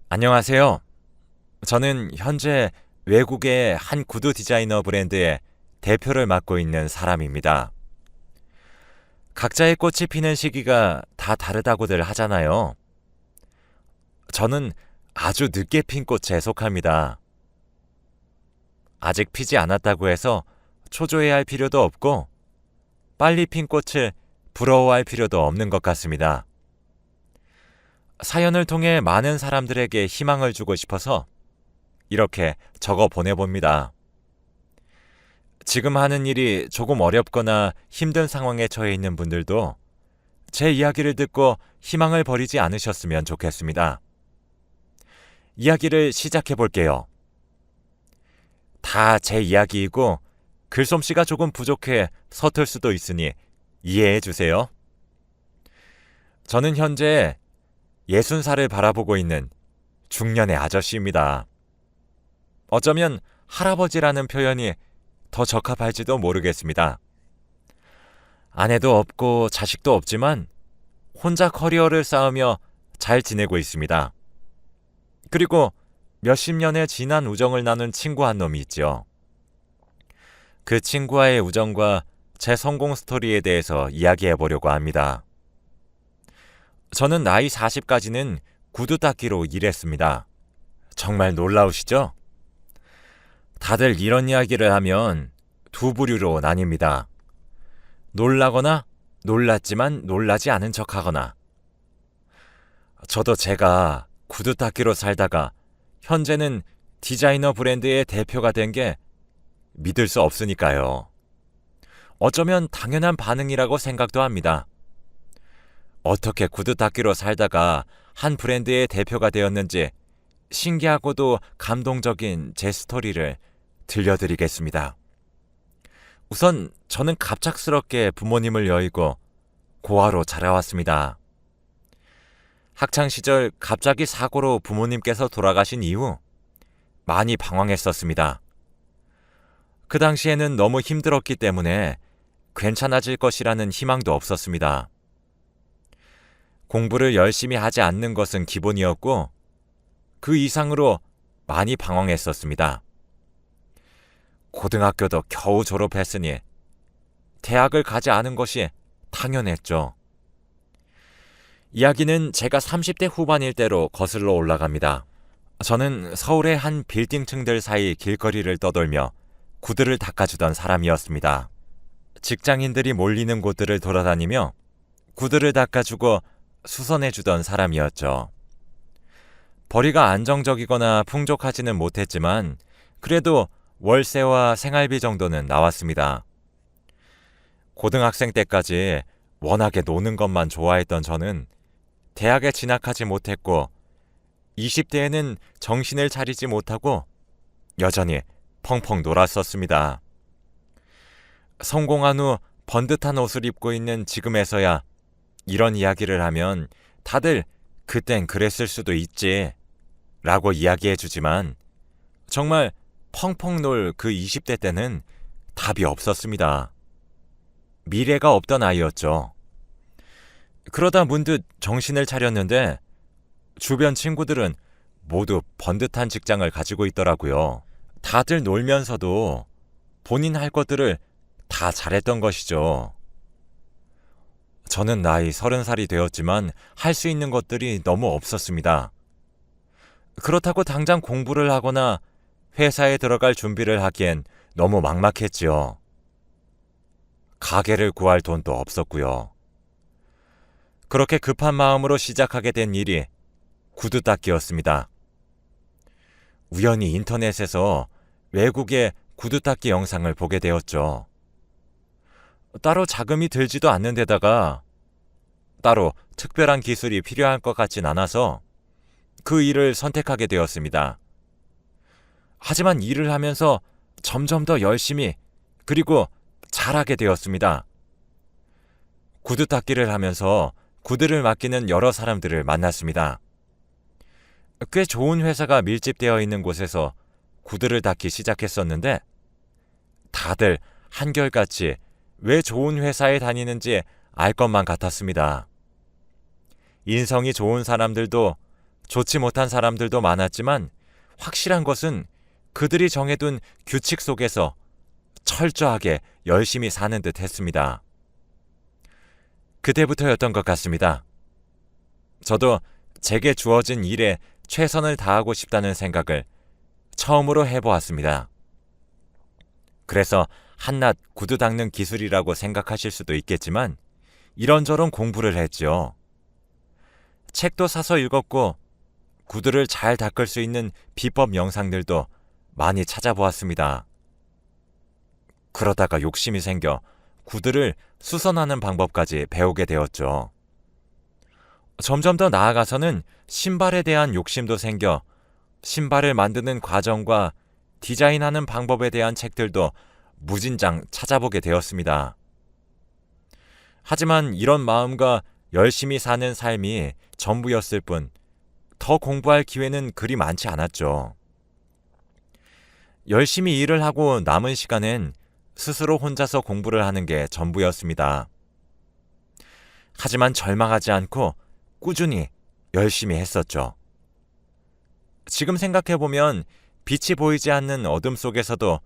안녕하세요. 저는 현재 외국의 한 구두 디자이너 브랜드의 대표를 맡고 있는 사람입니다. 각자의 꽃이 피는 시기가 다 다르다고들 하잖아요. 저는 아주 늦게 핀 꽃에 속합니다. 아직 피지 않았다고 해서 초조해할 필요도 없고 빨리 핀 꽃을 부러워할 필요도 없는 것 같습니다. 사연을 통해 많은 사람들에게 희망을 주고 싶어서 이렇게 적어 보내봅니다. 지금 하는 일이 조금 어렵거나 힘든 상황에 처해 있는 분들도 제 이야기를 듣고 희망을 버리지 않으셨으면 좋겠습니다. 이야기를 시작해 볼게요. 다 제 이야기이고 글솜씨가 조금 부족해 서툴 수도 있으니 이해해 주세요. 저는 현재 60살을 바라보고 있는 중년의 아저씨입니다. 어쩌면 할아버지라는 표현이 더 적합할지도 모르겠습니다. 아내도 없고 자식도 없지만 혼자 커리어를 쌓으며 잘 지내고 있습니다. 그리고 몇십 년의 진한 우정을 나눈 친구 한 놈이 있죠. 그 친구와의 우정과 제 성공 스토리에 대해서 이야기해 보려고 합니다. 저는 나이 40까지는 구두 닦기로 일했습니다. 정말 놀라우시죠? 다들 이런 이야기를 하면 두 부류로 나뉩니다. 놀라거나 놀랐지만 놀라지 않은 척하거나. 저도 제가 구두 닦기로 살다가 현재는 디자이너 브랜드의 대표가 된 게 믿을 수 없으니까요. 어쩌면 당연한 반응이라고 생각도 합니다. 어떻게 구두 닦기로 살다가 한 브랜드의 대표가 되었는지 신기하고도 감동적인 제 스토리를 들려드리겠습니다. 우선 저는 갑작스럽게 부모님을 여의고 고아로 자라왔습니다. 학창시절 갑자기 사고로 부모님께서 돌아가신 이후 많이 방황했었습니다. 그 당시에는 너무 힘들었기 때문에 괜찮아질 것이라는 희망도 없었습니다. 공부를 열심히 하지 않는 것은 기본이었고 그 이상으로 많이 방황했었습니다. 고등학교도 겨우 졸업했으니 대학을 가지 않은 것이 당연했죠. 이야기는 제가 30대 후반일 때로 거슬러 올라갑니다. 저는 서울의 한 빌딩층들 사이 길거리를 떠돌며 구두를 닦아주던 사람이었습니다. 직장인들이 몰리는 곳들을 돌아다니며 구두를 닦아주고 수선해주던 사람이었죠. 벌이가 안정적이거나 풍족하지는 못했지만 그래도 월세와 생활비 정도는 나왔습니다. 고등학생 때까지 워낙에 노는 것만 좋아했던 저는 대학에 진학하지 못했고 20대에는 정신을 차리지 못하고 여전히 펑펑 놀았었습니다. 성공한 후 번듯한 옷을 입고 있는 지금에서야 이런 이야기를 하면 다들 그땐 그랬을 수도 있지 라고 이야기해 주지만 정말 펑펑 놀 그 20대 때는 답이 없었습니다. 미래가 없던 아이였죠. 그러다 문득 정신을 차렸는데 주변 친구들은 모두 번듯한 직장을 가지고 있더라고요. 다들 놀면서도 본인 할 것들을 다 잘했던 것이죠. 저는 나이 30살이 되었지만 할 수 있는 것들이 너무 없었습니다. 그렇다고 당장 공부를 하거나 회사에 들어갈 준비를 하기엔 너무 막막했지요. 가게를 구할 돈도 없었고요. 그렇게 급한 마음으로 시작하게 된 일이 구두 닦기였습니다. 우연히 인터넷에서 외국의 구두 닦기 영상을 보게 되었죠. 따로 자금이 들지도 않는 데다가 따로 특별한 기술이 필요할 것 같진 않아서 그 일을 선택하게 되었습니다. 하지만 일을 하면서 점점 더 열심히 그리고 잘하게 되었습니다. 구두 닦기를 하면서 구두를 맡기는 여러 사람들을 만났습니다. 꽤 좋은 회사가 밀집되어 있는 곳에서 구두를 닦기 시작했었는데 다들 한결같이 왜 좋은 회사에 다니는지 알 것만 같았습니다. 인성이 좋은 사람들도 좋지 못한 사람들도 많았지만 확실한 것은 그들이 정해둔 규칙 속에서 철저하게 열심히 사는 듯 했습니다. 그때부터였던 것 같습니다. 저도 제게 주어진 일에 최선을 다하고 싶다는 생각을 처음으로 해보았습니다. 그래서 한낱 구두 닦는 기술이라고 생각하실 수도 있겠지만 이런저런 공부를 했죠. 책도 사서 읽었고 구두를 잘 닦을 수 있는 비법 영상들도 많이 찾아보았습니다. 그러다가 욕심이 생겨 구두를 수선하는 방법까지 배우게 되었죠. 점점 더 나아가서는 신발에 대한 욕심도 생겨 신발을 만드는 과정과 디자인하는 방법에 대한 책들도 무진장 찾아보게 되었습니다. 하지만 이런 마음과 열심히 사는 삶이 전부였을 뿐 더 공부할 기회는 그리 많지 않았죠. 열심히 일을 하고 남은 시간엔 스스로 혼자서 공부를 하는 게 전부였습니다. 하지만 절망하지 않고 꾸준히 열심히 했었죠. 지금 생각해보면 빛이 보이지 않는 어둠 속에서도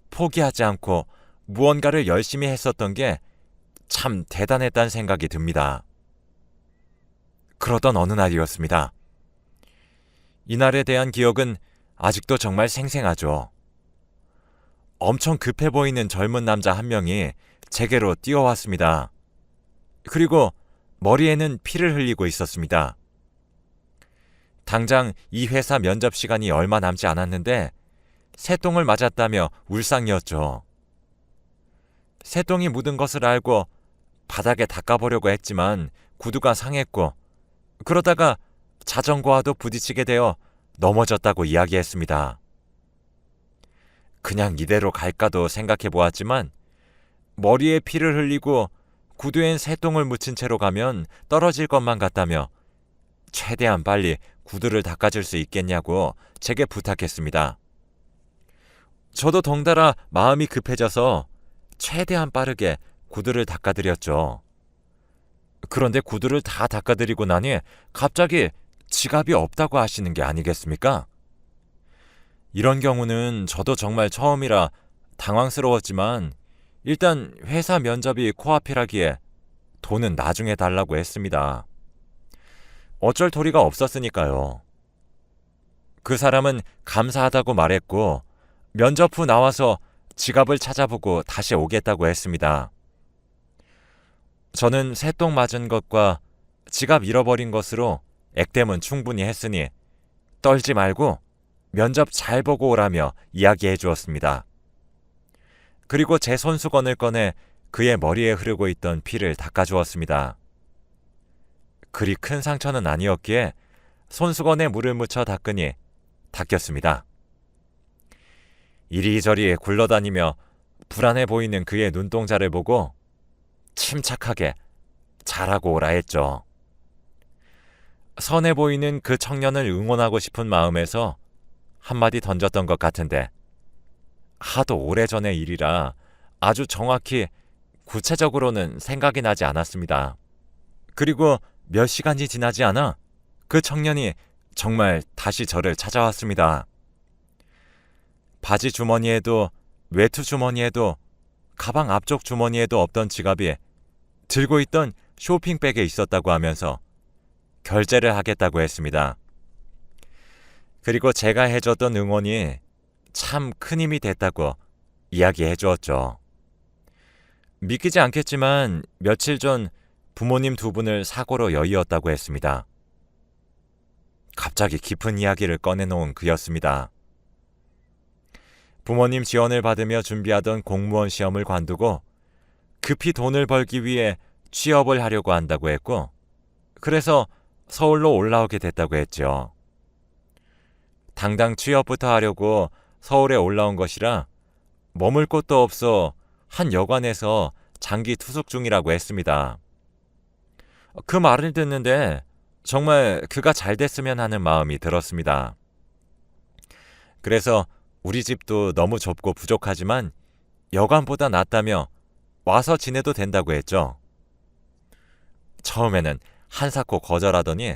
포기하지 않고 무언가를 열심히 했었던 게 참 대단했다는 생각이 듭니다. 그러던 어느 날이었습니다. 이날에 대한 기억은 아직도 정말 생생하죠. 엄청 급해 보이는 젊은 남자 한 명이 제게로 뛰어왔습니다. 그리고 머리에는 피를 흘리고 있었습니다. 당장 이 회사 면접 시간이 얼마 남지 않았는데 새똥을 맞았다며 울상이었죠. 새똥이 묻은 것을 알고 바닥에 닦아보려고 했지만 구두가 상했고 그러다가 자전거와도 부딪히게 되어 넘어졌다고 이야기했습니다. 그냥 이대로 갈까도 생각해 보았지만 머리에 피를 흘리고 구두엔 새똥을 묻힌 채로 가면 떨어질 것만 같다며 최대한 빨리 구두를 닦아줄 수 있겠냐고 제게 부탁했습니다. 저도 덩달아 마음이 급해져서 최대한 빠르게 구두를 닦아드렸죠. 그런데 구두를 다 닦아드리고 나니 갑자기 지갑이 없다고 하시는 게 아니겠습니까? 이런 경우는 저도 정말 처음이라 당황스러웠지만 일단 회사 면접이 코앞이라기에 돈은 나중에 달라고 했습니다. 어쩔 도리가 없었으니까요. 그 사람은 감사하다고 말했고 면접 후 나와서 지갑을 찾아보고 다시 오겠다고 했습니다. 저는 새똥 맞은 것과 지갑 잃어버린 것으로 액땜은 충분히 했으니 떨지 말고 면접 잘 보고 오라며 이야기해 주었습니다. 그리고 제 손수건을 꺼내 그의 머리에 흐르고 있던 피를 닦아주었습니다. 그리 큰 상처는 아니었기에 손수건에 물을 묻혀 닦으니 닦였습니다. 이리저리 굴러다니며 불안해 보이는 그의 눈동자를 보고 침착하게 잘하고 오라 했죠. 선해 보이는 그 청년을 응원하고 싶은 마음에서 한마디 던졌던 것 같은데 하도 오래전의 일이라 아주 정확히 구체적으로는 생각이 나지 않았습니다. 그리고 몇 시간이 지나지 않아 그 청년이 정말 다시 저를 찾아왔습니다. 바지 주머니에도 외투 주머니에도 가방 앞쪽 주머니에도 없던 지갑이 들고 있던 쇼핑백에 있었다고 하면서 결제를 하겠다고 했습니다. 그리고 제가 해줬던 응원이 참 큰 힘이 됐다고 이야기해 주었죠. 믿기지 않겠지만 며칠 전 부모님 두 분을 사고로 여의었다고 했습니다. 갑자기 깊은 이야기를 꺼내놓은 그였습니다. 부모님 지원을 받으며 준비하던 공무원 시험을 관두고 급히 돈을 벌기 위해 취업을 하려고 한다고 했고 그래서 서울로 올라오게 됐다고 했죠. 당장 취업부터 하려고 서울에 올라온 것이라 머물 곳도 없어 한 여관에서 장기 투숙 중이라고 했습니다. 그 말을 듣는데 정말 그가 잘 됐으면 하는 마음이 들었습니다. 그래서 우리 집도 너무 좁고 부족하지만 여관보다 낫다며 와서 지내도 된다고 했죠. 처음에는 한사코 거절하더니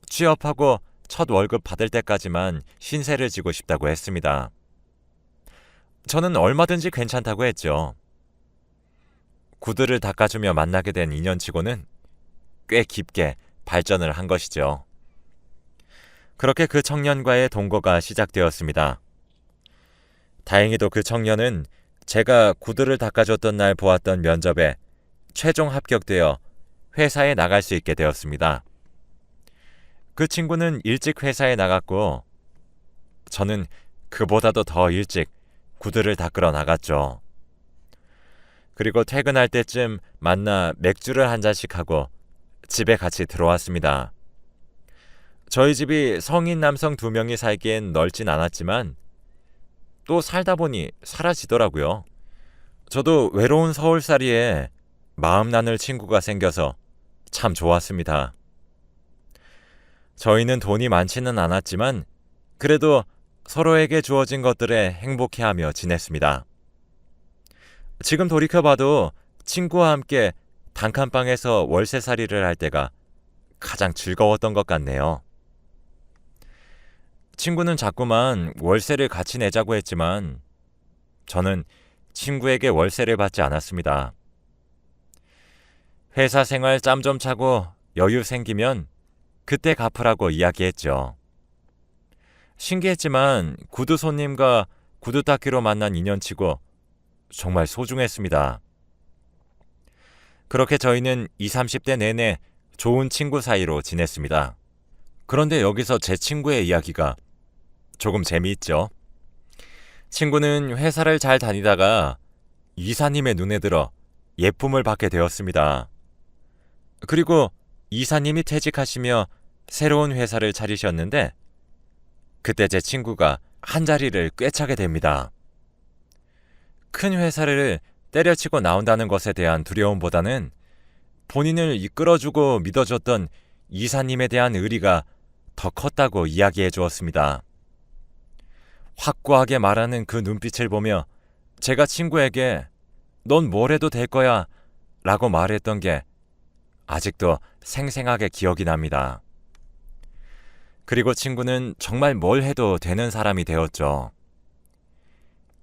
취업하고 첫 월급 받을 때까지만 신세를 지고 싶다고 했습니다. 저는 얼마든지 괜찮다고 했죠. 구두를 닦아주며 만나게 된 인연치고는 꽤 깊게 발전을 한 것이죠. 그렇게 그 청년과의 동거가 시작되었습니다. 다행히도 그 청년은 제가 구두를 닦아줬던 날 보았던 면접에 최종 합격되어 회사에 나갈 수 있게 되었습니다. 그 친구는 일찍 회사에 나갔고 저는 그보다도 더 일찍 구두를 닦으러 나갔죠. 그리고 퇴근할 때쯤 만나 맥주를 한 잔씩 하고 집에 같이 들어왔습니다. 저희 집이 성인 남성 2명이 살기엔 넓진 않았지만 또 살다 보니 사라지더라고요. 저도 외로운 서울살이에 마음 나눌 친구가 생겨서 참 좋았습니다. 저희는 돈이 많지는 않았지만 그래도 서로에게 주어진 것들에 행복해하며 지냈습니다. 지금 돌이켜봐도 친구와 함께 단칸방에서 월세살이를 할 때가 가장 즐거웠던 것 같네요. 친구는 자꾸만 월세를 같이 내자고 했지만 저는 친구에게 월세를 받지 않았습니다. 회사 생활 짬 좀 차고 여유 생기면 그때 갚으라고 이야기했죠. 신기했지만 구두 손님과 구두 닦기로 만난 인연치고 정말 소중했습니다. 그렇게 저희는 20, 30대 내내 좋은 친구 사이로 지냈습니다. 그런데 여기서 제 친구의 이야기가 조금 재미있죠. 친구는 회사를 잘 다니다가 이사님의 눈에 들어 예쁨을 받게 되었습니다. 그리고 이사님이 퇴직하시며 새로운 회사를 차리셨는데 그때 제 친구가 한 자리를 꿰차게 됩니다. 큰 회사를 때려치고 나온다는 것에 대한 두려움보다는 본인을 이끌어주고 믿어줬던 이사님에 대한 의리가 더 컸다고 이야기해 주었습니다. 확고하게 말하는 그 눈빛을 보며 제가 친구에게 넌 뭘 해도 될 거야 라고 말했던 게 아직도 생생하게 기억이 납니다. 그리고 친구는 정말 뭘 해도 되는 사람이 되었죠.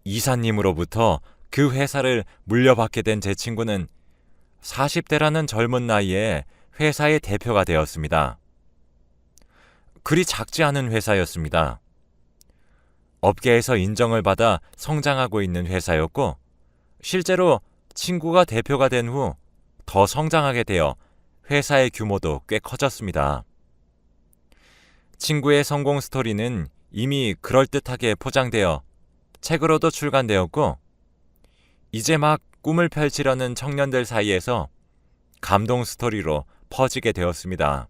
이사님으로부터 그 회사를 물려받게 된 제 친구는 40대라는 젊은 나이에 회사의 대표가 되었습니다. 그리 작지 않은 회사였습니다. 업계에서 인정을 받아 성장하고 있는 회사였고 실제로 친구가 대표가 된 후 더 성장하게 되어 회사의 규모도 꽤 커졌습니다. 친구의 성공 스토리는 이미 그럴듯하게 포장되어 책으로도 출간되었고 이제 막 꿈을 펼치려는 청년들 사이에서 감동 스토리로 퍼지게 되었습니다.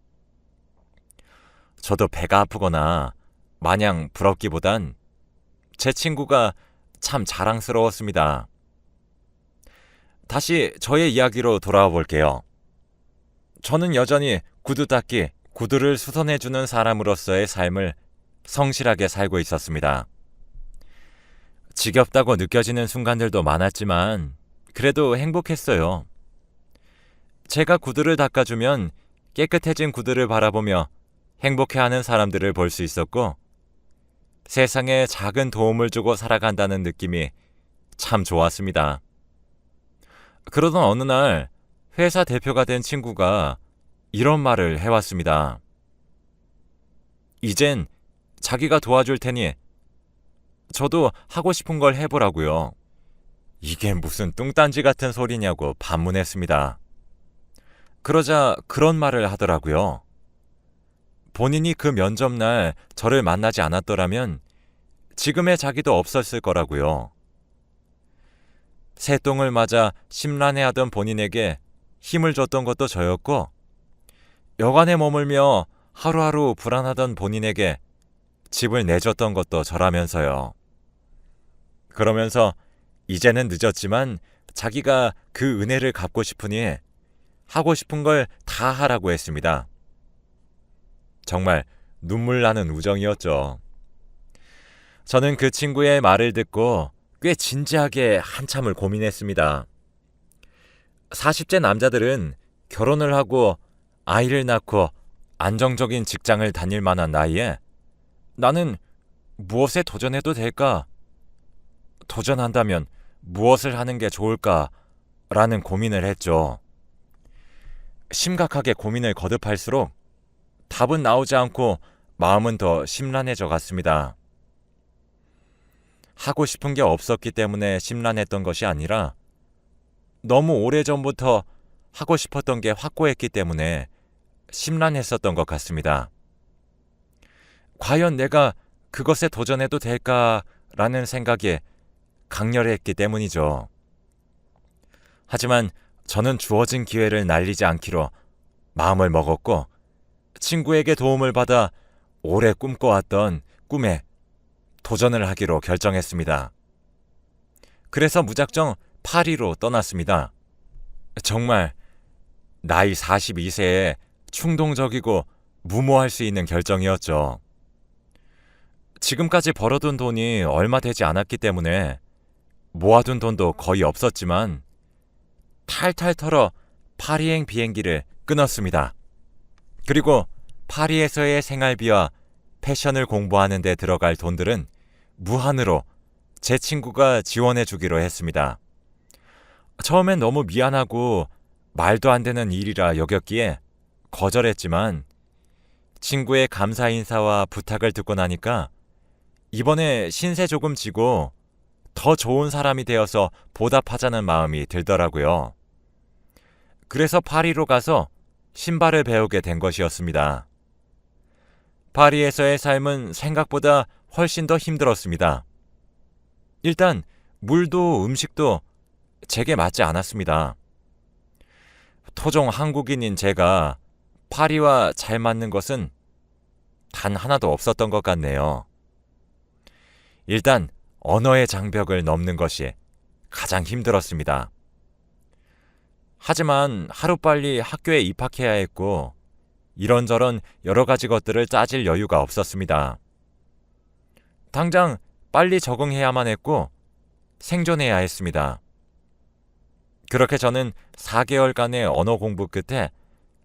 저도 배가 아프거나 마냥 부럽기보단 제 친구가 참 자랑스러웠습니다. 다시 저의 이야기로 돌아와 볼게요. 저는 여전히 구두 닦기, 구두를 수선해주는 사람으로서의 삶을 성실하게 살고 있었습니다. 지겹다고 느껴지는 순간들도 많았지만 그래도 행복했어요. 제가 구두를 닦아주면 깨끗해진 구두를 바라보며 행복해하는 사람들을 볼 수 있었고 세상에 작은 도움을 주고 살아간다는 느낌이 참 좋았습니다. 그러던 어느 날 회사 대표가 된 친구가 이런 말을 해왔습니다. 이젠 자기가 도와줄 테니 저도 하고 싶은 걸 해보라고요. 이게 무슨 뚱딴지 같은 소리냐고 반문했습니다. 그러자 그런 말을 하더라고요. 본인이 그 면접날 저를 만나지 않았더라면 지금의 자기도 없었을 거라고요. 새똥을 맞아 심란해하던 본인에게 힘을 줬던 것도 저였고 여관에 머물며 하루하루 불안하던 본인에게 집을 내줬던 것도 저라면서요. 그러면서 이제는 늦었지만 자기가 그 은혜를 갚고 싶으니 하고 싶은 걸 다 하라고 했습니다. 정말 눈물 나는 우정이었죠. 저는 그 친구의 말을 듣고 꽤 진지하게 한참을 고민했습니다. 40대 남자들은 결혼을 하고 아이를 낳고 안정적인 직장을 다닐 만한 나이에 나는 무엇에 도전해도 될까? 도전한다면 무엇을 하는 게 좋을까? 라는 고민을 했죠. 심각하게 고민을 거듭할수록 답은 나오지 않고 마음은 더 심란해져 갔습니다. 하고 싶은 게 없었기 때문에 심란했던 것이 아니라 너무 오래전부터 하고 싶었던 게 확고했기 때문에 심란했었던 것 같습니다. 과연 내가 그것에 도전해도 될까라는 생각에 강렬했기 때문이죠. 하지만 저는 주어진 기회를 날리지 않기로 마음을 먹었고 친구에게 도움을 받아 오래 꿈꿔왔던 꿈에 도전을 하기로 결정했습니다. 그래서 무작정 파리로 떠났습니다. 정말 나이 42세에 충동적이고 무모할 수 있는 결정이었죠. 지금까지 벌어둔 돈이 얼마 되지 않았기 때문에 모아둔 돈도 거의 없었지만 탈탈 털어 파리행 비행기를 끊었습니다. 그리고 파리에서의 생활비와 패션을 공부하는 데 들어갈 돈들은 무한으로 제 친구가 지원해 주기로 했습니다. 처음엔 너무 미안하고 말도 안 되는 일이라 여겼기에 거절했지만 친구의 감사 인사와 부탁을 듣고 나니까 이번에 신세 조금 지고 더 좋은 사람이 되어서 보답하자는 마음이 들더라고요. 그래서 파리로 가서 신발을 배우게 된 것이었습니다. 파리에서의 삶은 생각보다 훨씬 더 힘들었습니다. 일단 물도 음식도 제게 맞지 않았습니다. 토종 한국인인 제가 파리와 잘 맞는 것은 단 하나도 없었던 것 같네요. 일단 언어의 장벽을 넘는 것이 가장 힘들었습니다. 하지만 하루빨리 학교에 입학해야 했고 이런저런 여러 가지 것들을 따질 여유가 없었습니다. 당장 빨리 적응해야만 했고 생존해야 했습니다. 그렇게 저는 4개월간의 언어 공부 끝에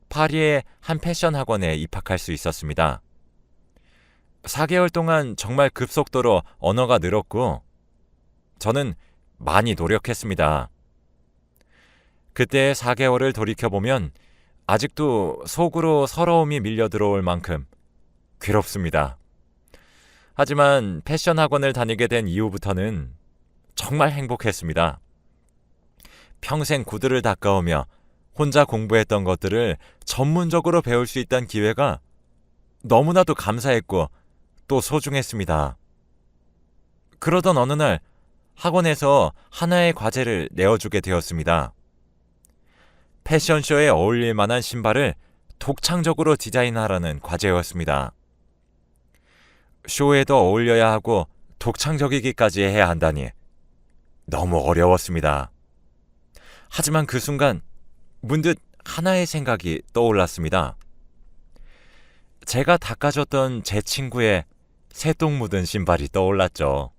파리의 한 패션 학원에 입학할 수 있었습니다. 4개월 동안 정말 급속도로 언어가 늘었고 저는 많이 노력했습니다. 그때의 4개월을 돌이켜보면 아직도 속으로 서러움이 밀려 들어올 만큼 괴롭습니다. 하지만 패션 학원을 다니게 된 이후부터는 정말 행복했습니다. 평생 구두를 닦아오며 혼자 공부했던 것들을 전문적으로 배울 수 있다는 기회가 너무나도 감사했고 또 소중했습니다. 그러던 어느 날 학원에서 하나의 과제를 내어주게 되었습니다. 패션쇼에 어울릴 만한 신발을 독창적으로 디자인하라는 과제였습니다. 쇼에도 어울려야 하고 독창적이기까지 해야 한다니 너무 어려웠습니다. 하지만 그 순간 문득 하나의 생각이 떠올랐습니다. 제가 닦아줬던 제 친구의 새똥 묻은 신발이 떠올랐죠.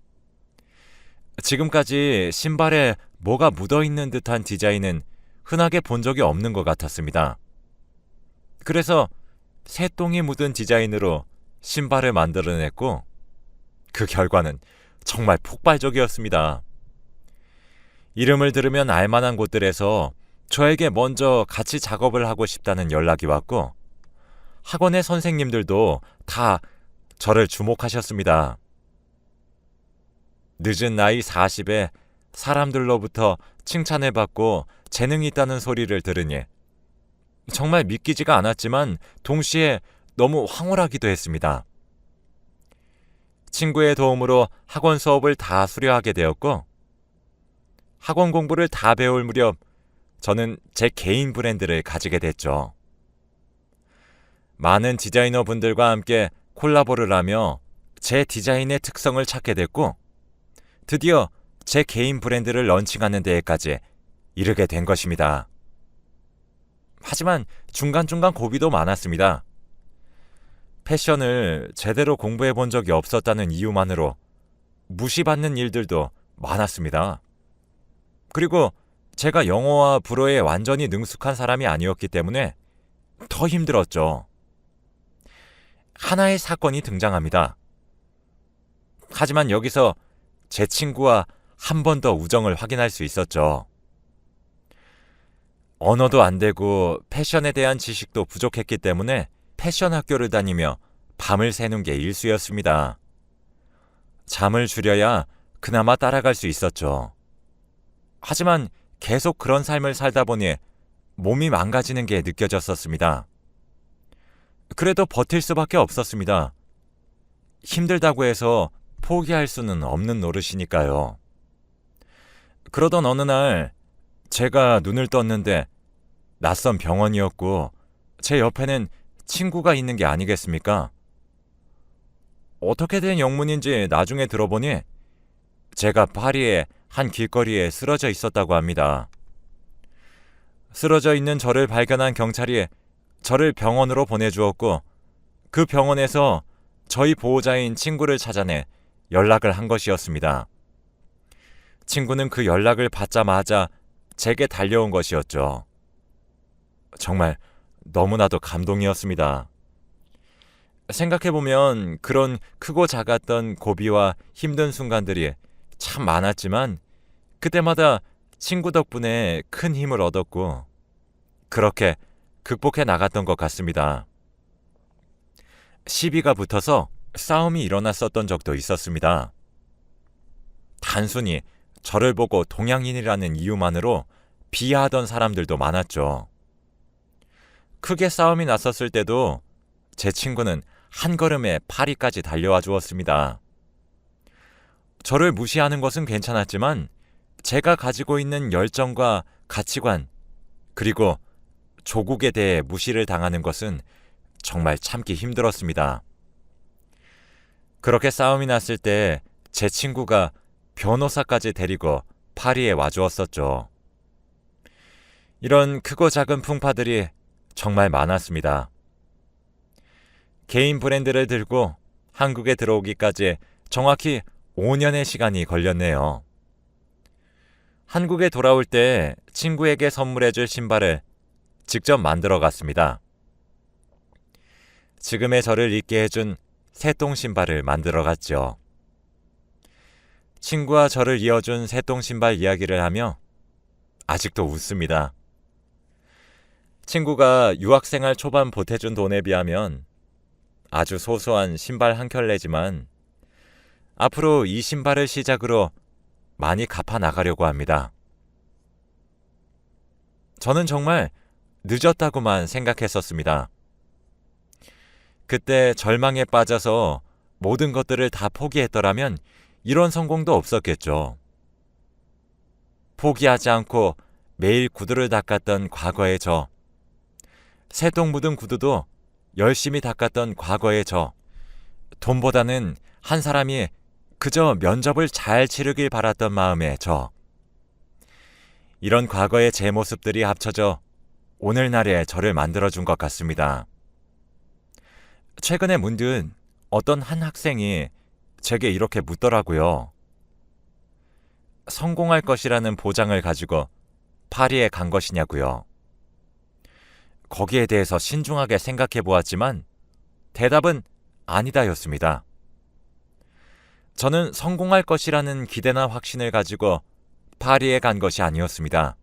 지금까지 신발에 뭐가 묻어있는 듯한 디자인은 흔하게 본 적이 없는 것 같았습니다. 그래서 새똥이 묻은 디자인으로 신발을 만들어냈고 그 결과는 정말 폭발적이었습니다. 이름을 들으면 알만한 곳들에서 저에게 먼저 같이 작업을 하고 싶다는 연락이 왔고 학원의 선생님들도 다 저를 주목하셨습니다. 늦은 나이 40에 사람들로부터 칭찬을 받고 재능이 있다는 소리를 들으니 정말 믿기지가 않았지만 동시에 너무 황홀하기도 했습니다. 친구의 도움으로 학원 수업을 다 수료하게 되었고 학원 공부를 다 배울 무렵 저는 제 개인 브랜드를 가지게 됐죠. 많은 디자이너 분들과 함께 콜라보를 하며 제 디자인의 특성을 찾게 됐고 드디어 제 개인 브랜드를 런칭하는 데에까지 이르게 된 것입니다. 하지만 중간중간 고비도 많았습니다. 패션을 제대로 공부해 본 적이 없었다는 이유만으로 무시받는 일들도 많았습니다. 그리고 제가 영어와 불어에 완전히 능숙한 사람이 아니었기 때문에 더 힘들었죠. 하나의 사건이 등장합니다. 하지만 여기서 제 친구와 한 번 더 우정을 확인할 수 있었죠. 언어도 안 되고 패션에 대한 지식도 부족했기 때문에 패션 학교를 다니며 밤을 새는 게 일쑤였습니다. 잠을 줄여야 그나마 따라갈 수 있었죠. 하지만 계속 그런 삶을 살다 보니 몸이 망가지는 게 느껴졌었습니다. 그래도 버틸 수밖에 없었습니다. 힘들다고 해서 포기할 수는 없는 노릇이니까요. 그러던 어느 날 제가 눈을 떴는데 낯선 병원이었고 제 옆에는 친구가 있는 게 아니겠습니까? 어떻게 된 영문인지 나중에 들어보니 제가 파리의 한 길거리에 쓰러져 있었다고 합니다. 쓰러져 있는 저를 발견한 경찰이 저를 병원으로 보내주었고 그 병원에서 저희 보호자인 친구를 찾아내 연락을 한 것이었습니다. 친구는 그 연락을 받자마자 제게 달려온 것이었죠. 정말 너무나도 감동이었습니다. 생각해보면 그런 크고 작았던 고비와 힘든 순간들이 참 많았지만 그때마다 친구 덕분에 큰 힘을 얻었고 그렇게 극복해 나갔던 것 같습니다. 시비가 붙어서 싸움이 일어났었던 적도 있었습니다. 단순히 저를 보고 동양인이라는 이유만으로 비하하던 사람들도 많았죠. 크게 싸움이 났었을 때도 제 친구는 한 걸음에 파리까지 달려와 주었습니다. 저를 무시하는 것은 괜찮았지만 제가 가지고 있는 열정과 가치관 그리고 조국에 대해 무시를 당하는 것은 정말 참기 힘들었습니다. 그렇게 싸움이 났을 때 제 친구가 변호사까지 데리고 파리에 와주었었죠. 이런 크고 작은 풍파들이 정말 많았습니다. 개인 브랜드를 들고 한국에 들어오기까지 정확히 5년의 시간이 걸렸네요. 한국에 돌아올 때 친구에게 선물해줄 신발을 직접 만들어 갔습니다. 지금의 저를 있게 해준 새똥 신발을 만들어 갔죠. 친구와 저를 이어준 새똥 신발 이야기를 하며 아직도 웃습니다. 친구가 유학생활 초반 보태준 돈에 비하면 아주 소소한 신발 한 켤레지만 앞으로 이 신발을 시작으로 많이 갚아 나가려고 합니다. 저는 정말 늦었다고만 생각했었습니다. 그때 절망에 빠져서 모든 것들을 다 포기했더라면 이런 성공도 없었겠죠. 포기하지 않고 매일 구두를 닦았던 과거의 저, 새똥 묻은 구두도 열심히 닦았던 과거의 저, 돈보다는 한 사람이 그저 면접을 잘 치르길 바랐던 마음의 저, 이런 과거의 제 모습들이 합쳐져 오늘날의 저를 만들어준 것 같습니다. 최근에 문득 어떤 한 학생이 제게 이렇게 묻더라고요. 성공할 것이라는 보장을 가지고 파리에 간 것이냐고요. 거기에 대해서 신중하게 생각해 보았지만 대답은 아니다였습니다. 저는 성공할 것이라는 기대나 확신을 가지고 파리에 간 것이 아니었습니다.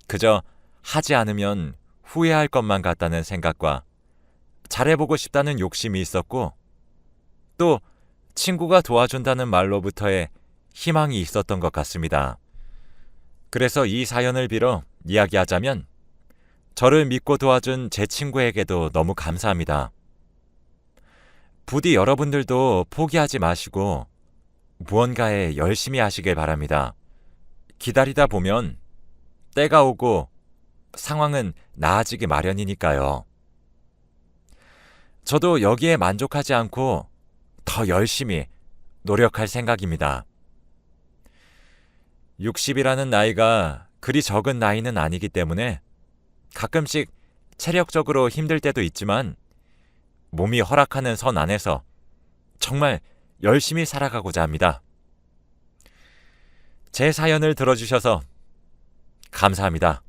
그저 하지 않으면 후회할 것만 같다는 생각과 잘해보고 싶다는 욕심이 있었고 또 친구가 도와준다는 말로부터의 희망이 있었던 것 같습니다. 그래서 이 사연을 빌어 이야기하자면 저를 믿고 도와준 제 친구에게도 너무 감사합니다. 부디 여러분들도 포기하지 마시고 무언가에 열심히 하시길 바랍니다. 기다리다 보면 때가 오고 상황은 나아지기 마련이니까요. 저도 여기에 만족하지 않고 더 열심히 노력할 생각입니다. 60이라는 나이가 그리 적은 나이는 아니기 때문에 가끔씩 체력적으로 힘들 때도 있지만 몸이 허락하는 선 안에서 정말 열심히 살아가고자 합니다. 제 사연을 들어주셔서 감사합니다.